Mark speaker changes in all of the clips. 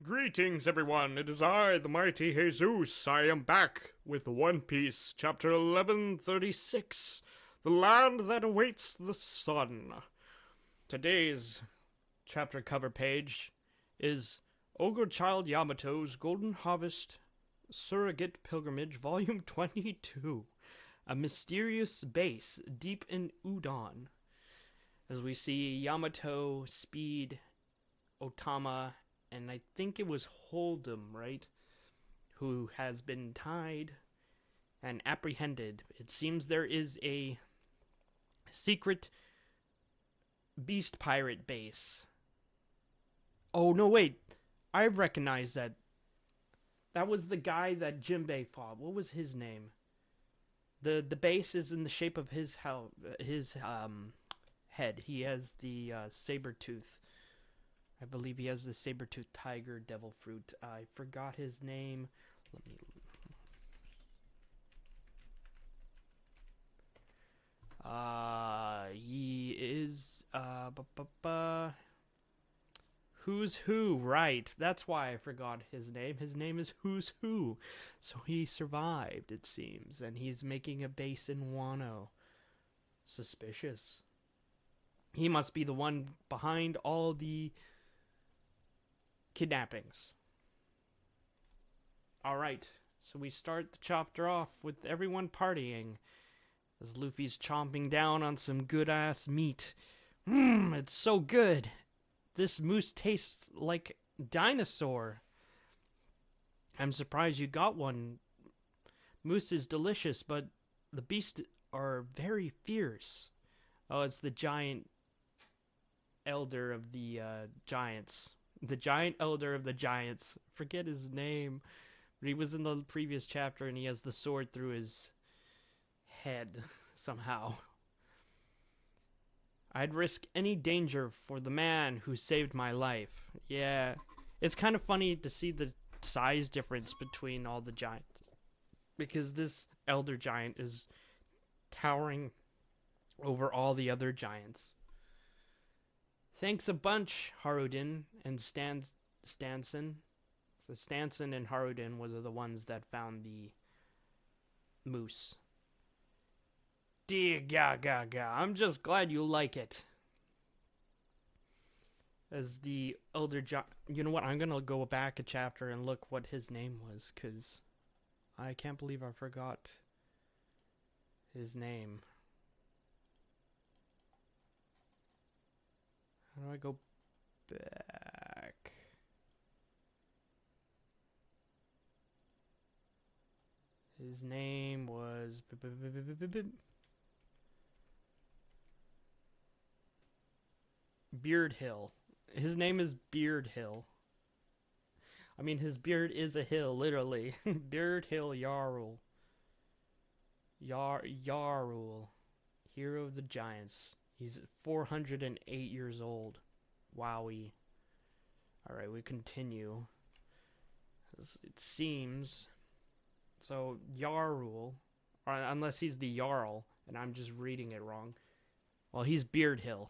Speaker 1: Greetings, everyone. It is I, the mighty Haysoos. I am back with One Piece, chapter 1136, The Land That Awaits the Sun. Today's chapter cover page is Ogre Child Yamato's Golden Harvest Surrogate Pilgrimage, Volume 22, A Mysterious Base Deep in Udon. As we see Yamato, Speed, Otama, and I think it was Hold'em, right? Who has been tied and apprehended. It seems there is a secret beast pirate base. Oh, no, wait. I recognize that. That was the guy that Jinbei fought. What was his name? The base is in the shape of his head. He has the saber tooth. I believe he has the saber-toothed tiger devil fruit. I forgot his name. Let me... he is... Who's Who, right. That's why I forgot his name. His name is Who's Who. So he survived, it seems. And he's making a base in Wano. Suspicious. He must be the one behind all the kidnappings. Alright, so we start the chapter off with everyone partying as Luffy's chomping down on some good-ass meat. It's so good. This moose tastes like dinosaur. I'm surprised you got one. Moose is delicious, but the beasts are very fierce. Oh, it's the giant elder of the giants. The giant elder of the giants. Forget his name. But he was in the previous chapter and he has the sword through his head somehow. I'd risk any danger for the man who saved my life. Yeah. It's kind of funny to see the size difference between all the giants. Because this elder giant is towering over all the other giants. Thanks a bunch, Haruden and Stanson. So Stanson and Haruden was the ones that found the moose. Dear Gaga, I'm just glad you like it. As the elder giant... You know what? I'm going to go back a chapter and look what his name was, because I can't believe I forgot his name. How do I go back? His name was... Beard Hill. His name is Beard Hill. I mean, his beard is a hill, literally. Beard Hill Yarul. Yarul. Hero of the Giants. He's 408 years old. Wowie. Alright, we continue. It seems... So, Yarul, or unless he's the Jarl, and I'm just reading it wrong. Well, he's Beard Hill.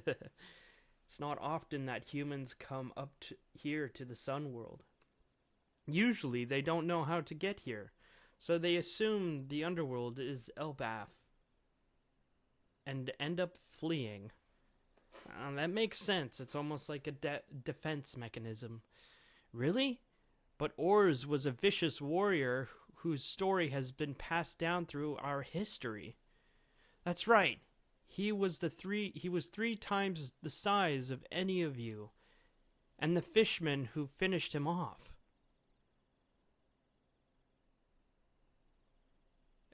Speaker 1: It's not often that humans come up here to the Sun World. Usually, they don't know how to get here, so they assume the underworld is Elbaf, and end up fleeing. That makes sense. It's almost like a defense mechanism. Really? But Ors was a vicious warrior whose story has been passed down through our history. That's right. He was three times the size of any of you, and the fisherman who finished him off.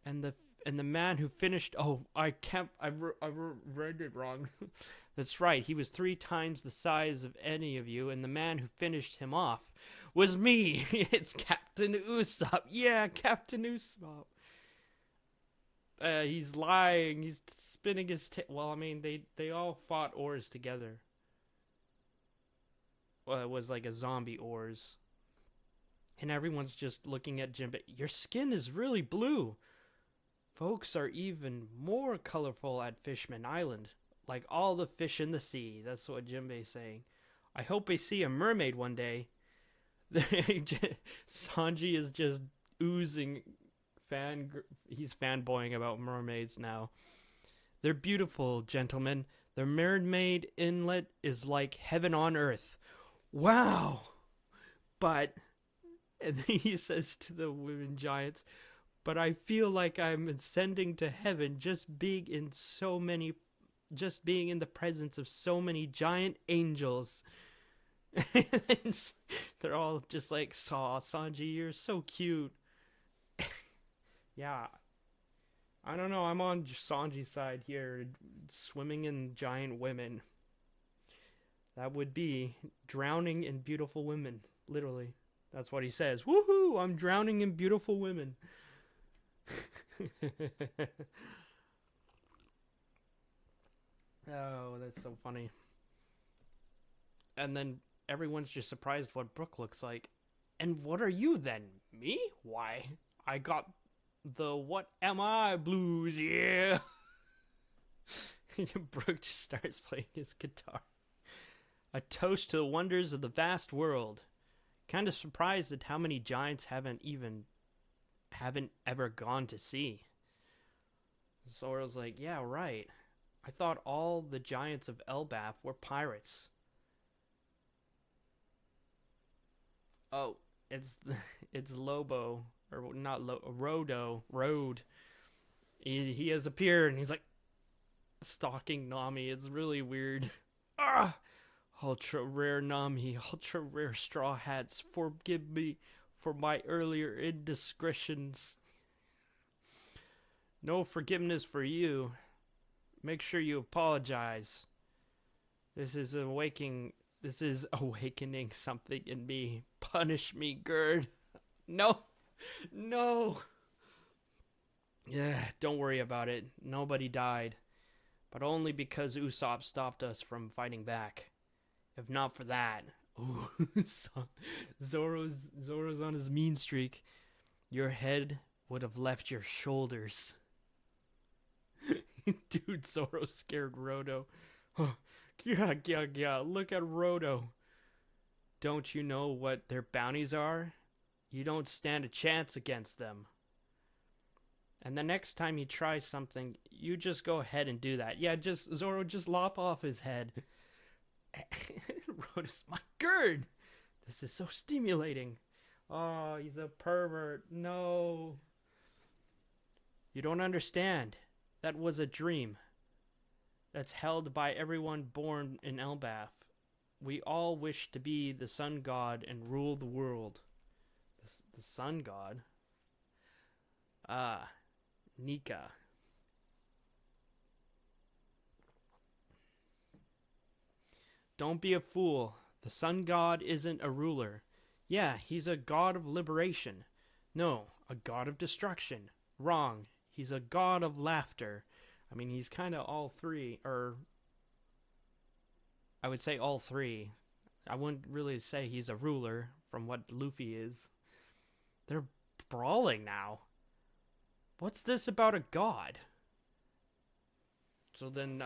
Speaker 1: And the man who finished... Oh, I read it wrong. That's right. He was 3 times the size of any of you, and the man who finished him off was me. It's Captain Usopp. Yeah, Captain Usopp. He's lying. He's spinning his tail. Well, I mean, they all fought Oars together. Well, it was like a zombie Oars. And everyone's just looking at Jinbei. Your skin is really blue. Folks are even more colorful at Fishman Island. Like all the fish in the sea. That's what Jinbei's saying. I hope I see a mermaid one day.
Speaker 2: Sanji is just oozing he's fanboying about mermaids now. They're beautiful, gentlemen. The mermaid inlet is like heaven on earth. Wow! But, and he says to the women giants, but I feel like I'm ascending to heaven just being in the presence of so many giant angels. And they're all just like, Sanji, you're so cute. Yeah. I don't know, I'm on Sanji's side here, swimming in giant women. That would be drowning in beautiful women, literally. That's what he says. Woohoo! I'm drowning in beautiful women. Oh, that's so funny. And then everyone's just surprised what Brooke looks like. And what are you then? Me? Why? I got the what am I blues, yeah. Brooke just starts playing his guitar. A toast to the wonders of the vast world. Kind of surprised at how many giants haven't ever gone to sea. Zoro's like, yeah, right. I thought all the giants of Elbaf were pirates. Oh, it's Lobo, or not Road. He has appeared, and he's like stalking Nami. It's really weird. Ah, ultra rare Nami, ultra rare Straw Hats. Forgive me for my earlier indiscretions. No forgiveness for you. Make sure you apologize. This is awakening something in me. Punish me, Gerd. No. Yeah, don't worry about it. Nobody died. But only because Usopp stopped us from fighting back. If not for that... Ooh, Zoro's on his mean streak. Your head would have left your shoulders. Dude, Zoro scared Rodo. Yeah, look at Rodo. Don't you know what their bounties are? You don't stand a chance against them. And the next time he tries something, you just go ahead and do that. Yeah, Zoro, just lop off his head. Rodo's my Gerd. This is so stimulating. Oh, he's a pervert. No. You don't understand. That was a dream. That's held by everyone born in Elbaf. We all wish to be the sun god and rule the world. The sun god? Ah, Nika. Don't be a fool. The sun god isn't a ruler. Yeah, he's a god of liberation. No, a god of destruction. Wrong. He's a god of laughter. I mean, he's kind of all three, or I would say all three. I wouldn't really say he's a ruler from what Luffy is. They're brawling now. What's this about a god? So then,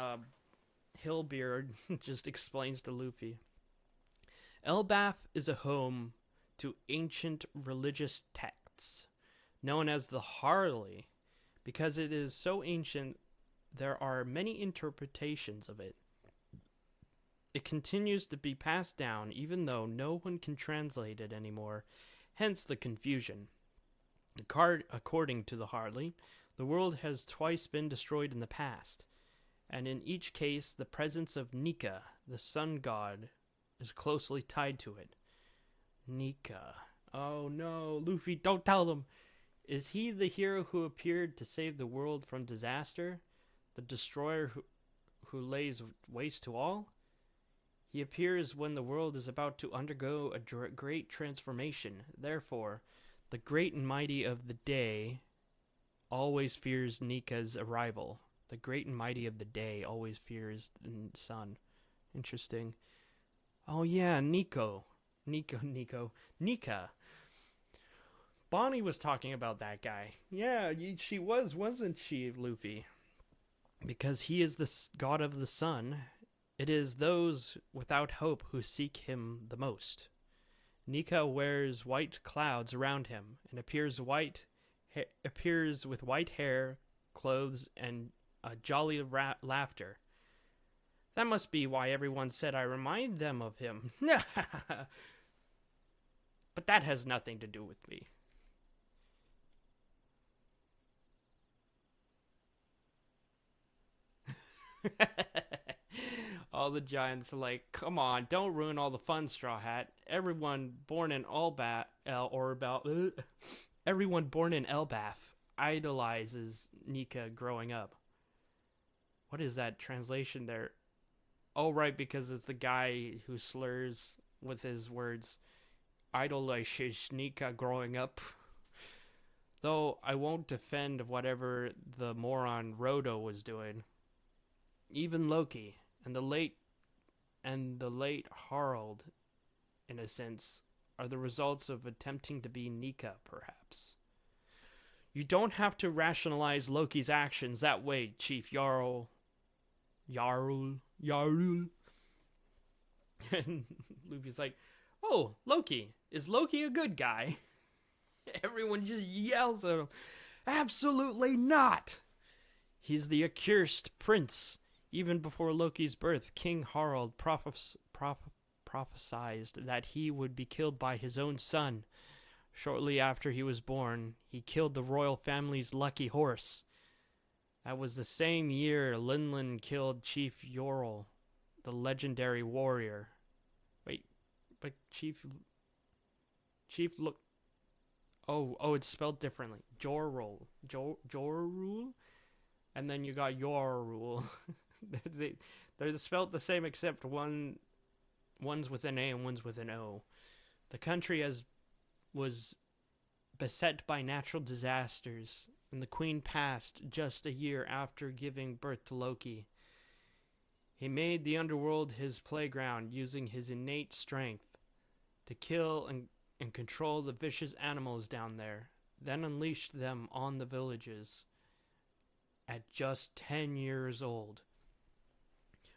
Speaker 2: Hillbeard just explains to Luffy. Elbaf is a home to ancient religious texts, known as the Harley. Because it is so ancient, there are many interpretations of it. It continues to be passed down even though no one can translate it anymore, hence the confusion. According to the Harley, the world has twice been destroyed in the past, and in each case the presence of Nika, the sun god, is closely tied to it. Nika. Oh no, Luffy, don't tell them! Is he the hero who appeared to save the world from disaster? The destroyer who lays waste to all? He appears when the world is about to undergo a great transformation. Therefore, the great and mighty of the day always fears Nika's arrival. The great and mighty of the day always fears the sun. Interesting. Oh yeah, Nika. Bonnie was talking about that guy. Yeah, she was, wasn't she, Luffy? Because he is the god of the sun. It is those without hope who seek him the most. Nika wears white clouds around him and appears with white hair, clothes, and a jolly laughter. That must be why everyone said I remind them of him. But that has nothing to do with me. All the giants are like, come on, don't ruin all the fun, Straw Hat. Everyone born in Elbath idolizes Nika growing up. What is that translation there? Oh, right, because it's the guy who slurs with his words. Idolizes Nika growing up. Though I won't defend whatever the moron Rodo was doing. Even Loki and the late Harald, in a sense, are the results of attempting to be Nika, perhaps. You don't have to rationalize Loki's actions that way, Chief Jarl. Jarl. And Luffy's like, oh, Loki. Is Loki a good guy? Everyone just yells at him. Absolutely not! He's the accursed prince. Even before Loki's birth, King Harald prophesied that he would be killed by his own son. Shortly after he was born, he killed the royal family's lucky horse. That was the same year Linlin killed Chief Yorl, the legendary warrior. Wait, but Chief look. Oh, it's spelled differently. Jorul. Jorul? And then you got Yorul. They're spelled the same except one's with an A and one's with an O. The country was beset by natural disasters, and the queen passed just a year after giving birth to Loki. He made the underworld his playground, using his innate strength to kill and control the vicious animals down there, then unleashed them on the villages at just 10 years old.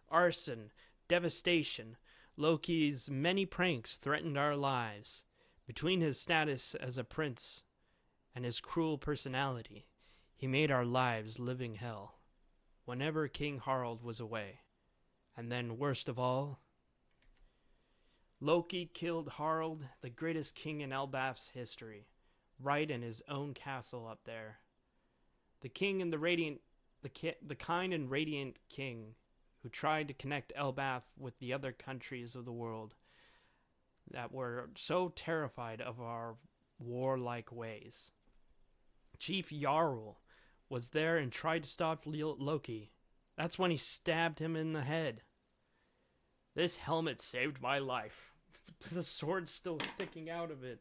Speaker 2: Arson, devastation, Loki's many pranks threatened our lives. Between his status as a prince and his cruel personality, he made our lives living hell whenever King Harald was away. And then, worst of all, Loki killed Harald, the greatest king in Elbaf's history, right in his own castle up there. The king and the kind and radiant king who tried to connect Elbaf with the other countries of the world that were so terrified of our warlike ways. Chief Jarl was there and tried to stop Loki. That's when he stabbed him in the head. This helmet saved my life. The sword's still sticking out of it.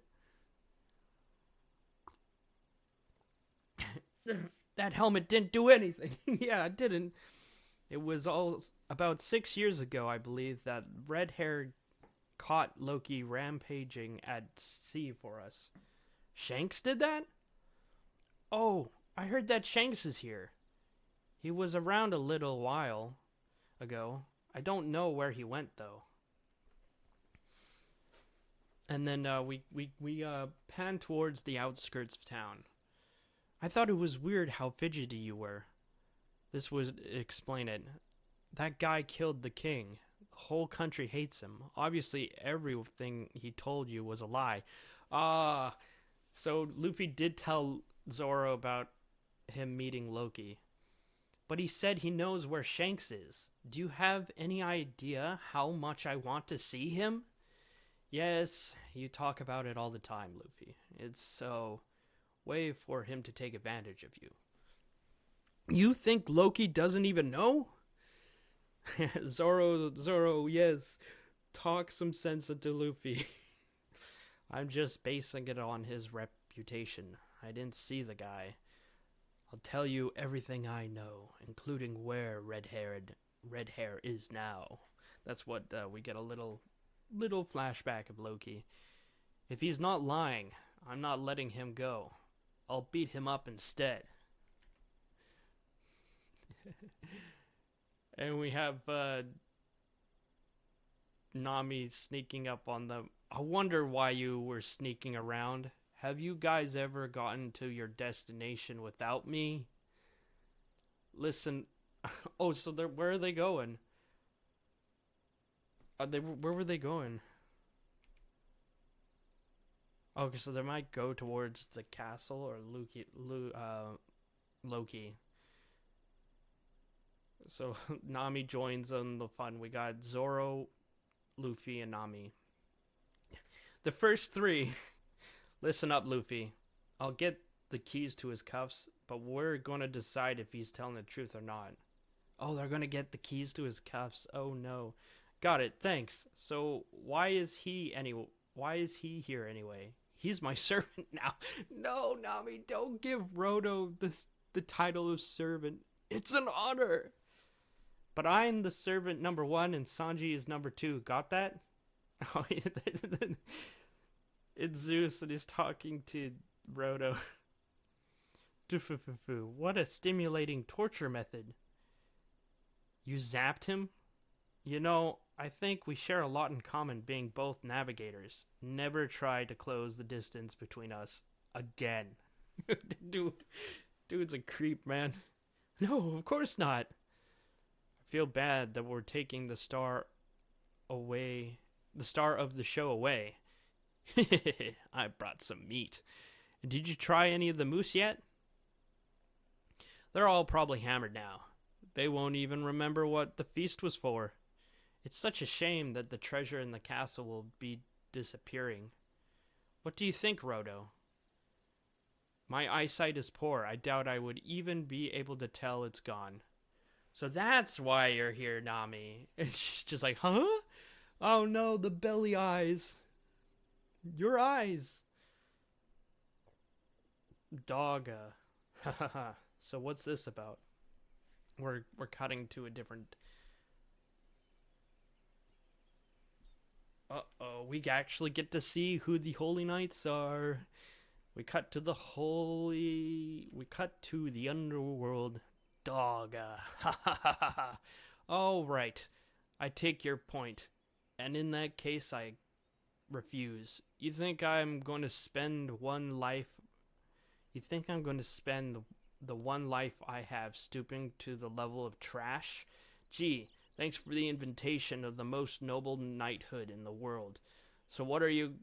Speaker 2: That helmet didn't do anything. Yeah, it didn't. It was all about 6 years ago, I believe, that Red Hair caught Loki rampaging at sea for us. Shanks did that? Oh, I heard that Shanks is here. He was around a little while ago. I don't know where he went, though. And then we pan towards the outskirts of town. I thought it was weird how fidgety you were. This would explain it. That guy killed the king. The whole country hates him. Obviously, everything he told you was a lie. So Luffy did tell Zoro about him meeting Loki. But he said he knows where Shanks is. Do you have any idea how much I want to see him? Yes, you talk about it all the time, Luffy. It's so way for him to take advantage of you. You think Loki doesn't even know? Zoro, yes. Talk some sense into Luffy. I'm just basing it on his reputation. I didn't see the guy. I'll tell you everything I know, including where Red Hair is now. That's what we get a little flashback of Loki. If he's not lying, I'm not letting him go. I'll beat him up instead. And we have Nami sneaking up on I wonder why you were sneaking around. Have you guys ever gotten to your destination without me? Listen, oh, so where are they going? Where were they going? Okay, so they might go towards the castle or Loki. So Nami joins in the fun. We got Zoro, Luffy, and Nami. The first three. Listen up, Luffy. I'll get the keys to his cuffs, but we're gonna decide if he's telling the truth or not. Oh, they're gonna get the keys to his cuffs. Oh no. Got it, thanks. So why is he here anyway? He's my servant now. No, Nami, don't give Roto the title of servant. It's an honor. But I'm the servant number 1 and Sanji is number 2. Got that? Oh, it's Zeus and he's talking to Roto. What a stimulating torture method. You zapped him? You know, I think we share a lot in common being both navigators. Never try to close the distance between us again. Dude's a creep, man. No, of course not. I feel bad that we're taking the star of the show away. I brought some meat. Did you try any of the moose yet? They're all probably hammered now. They won't even remember what the feast was for. It's such a shame that the treasure in the castle will be disappearing. What do you think, Roto? My eyesight is poor. I doubt I would even be able to tell it's gone. So that's why you're here, Nami. And she's just like, huh? Oh no, the belly eyes. Your eyes. Dogga. So what's this about? We're cutting to a different... Uh-oh, we actually get to see who the Holy Knights are. We cut to the underworld. Dogga. Ha ha ha ha ha. All right. I take your point. And in that case, I refuse. You think I'm going to spend the one life I have stooping to the level of trash? Gee, thanks for the invitation of the most noble knighthood in the world. So what are you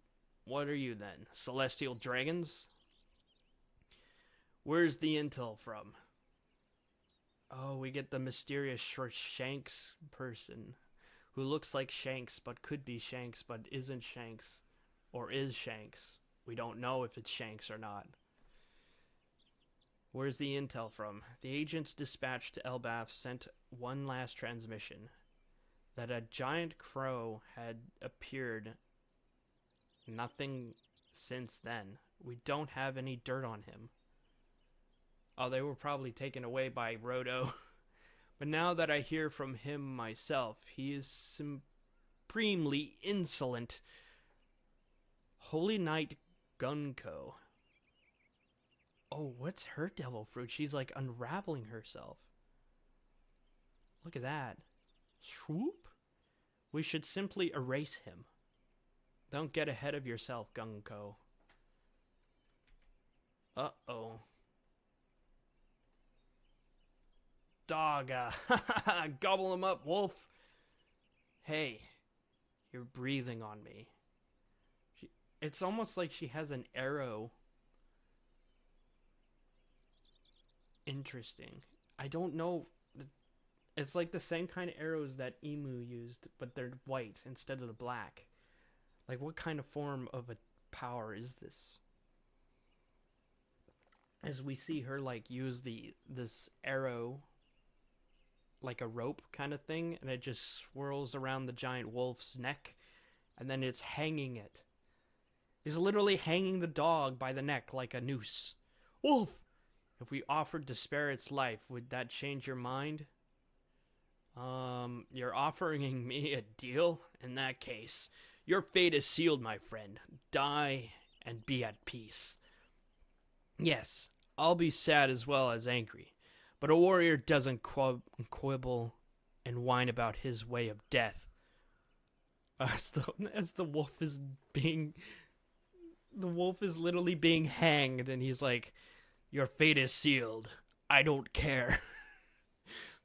Speaker 2: then? Celestial dragons? Where's the intel from? Oh, we get the mysterious Shanks person who looks like Shanks but could be Shanks but isn't Shanks, or is Shanks. We don't know if it's Shanks or not. Where's the intel from? The agents dispatched to Elbaf sent one last transmission that a giant crow had appeared. Nothing since then. We don't have any dirt on him. Oh, they were probably taken away by Roto. But now that I hear from him myself, he is supremely insolent. Holy Knight Gunko. Oh, what's her devil fruit? She's like unraveling herself. Look at that. Swoop? We should simply erase him. Don't get ahead of yourself, Gunko. Uh-oh. Dogga. Gobble him up, wolf. Hey, you're breathing on me. It's almost like she has an arrow. Interesting. I don't know. It's like the same kind of arrows that Emu used, but they're white instead of the black. Like, what kind of form of a power is this? As we see her, like, use this arrow like a rope kind of thing, and it just swirls around the giant wolf's neck, and then it's hanging it. He's literally hanging the dog by the neck like a noose. Wolf! If we offered to spare its life, would that change your mind? You're offering me a deal? In that case, your fate is sealed, my friend. Die and be at peace. Yes, I'll be sad as well as angry, but a warrior doesn't quibble and whine about his way of death. As the wolf is being, the wolf is literally being hanged, and he's like, "Your fate is sealed. I don't care."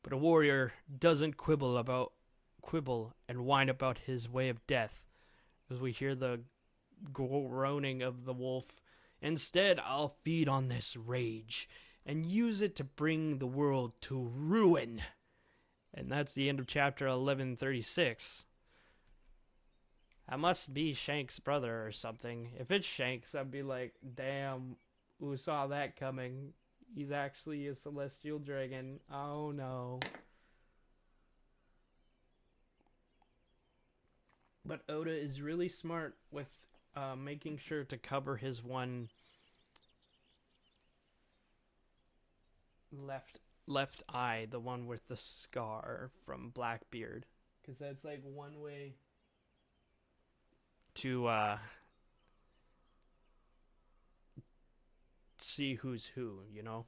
Speaker 2: But a warrior doesn't quibble and whine about his way of death. As we hear the groaning of the wolf, "Instead, I'll feed on this rage and use it to bring the world to ruin." And that's the end of chapter 1136. That must be Shank's brother or something. If it's Shank's, I'd be like, damn, who saw that coming? He's actually a celestial dragon. Oh no. But Oda is really smart with making sure to cover his one left eye, the one with the scar from Blackbeard, because that's like one way to see who's who, you know?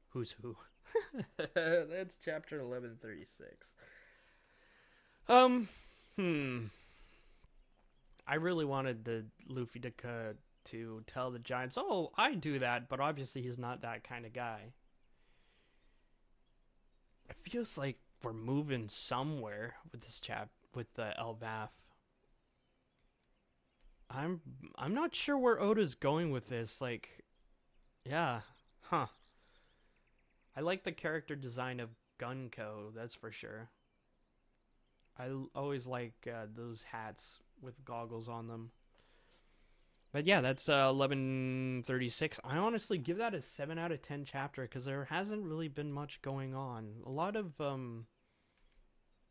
Speaker 2: Who's who. That's chapter 1136. I really wanted the Luffy to tell the Giants, "Oh, I do that," but obviously he's not that kind of guy. It feels like we're moving somewhere with this with the Elbaf. I'm not sure where Oda's going with this. Like, yeah, huh. I like the character design of Gunko, that's for sure. I always like those hats with goggles on them. But yeah, that's 1136. I honestly give that a 7 out of 10 chapter because there hasn't really been much going on. A lot of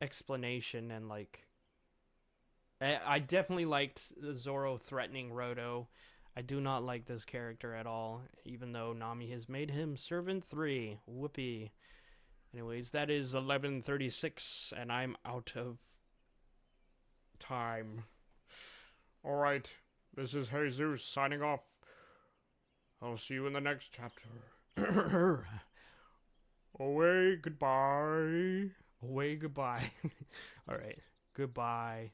Speaker 2: explanation and like... I definitely liked Zoro threatening Roto. I do not like this character at all, even though Nami has made him Servant 3. Whoopee. Anyways, that is 1136, and I'm out of time.
Speaker 1: Alright, this is Haysoos signing off. I'll see you in the next chapter. Away, goodbye.
Speaker 2: Away, goodbye. Alright, goodbye.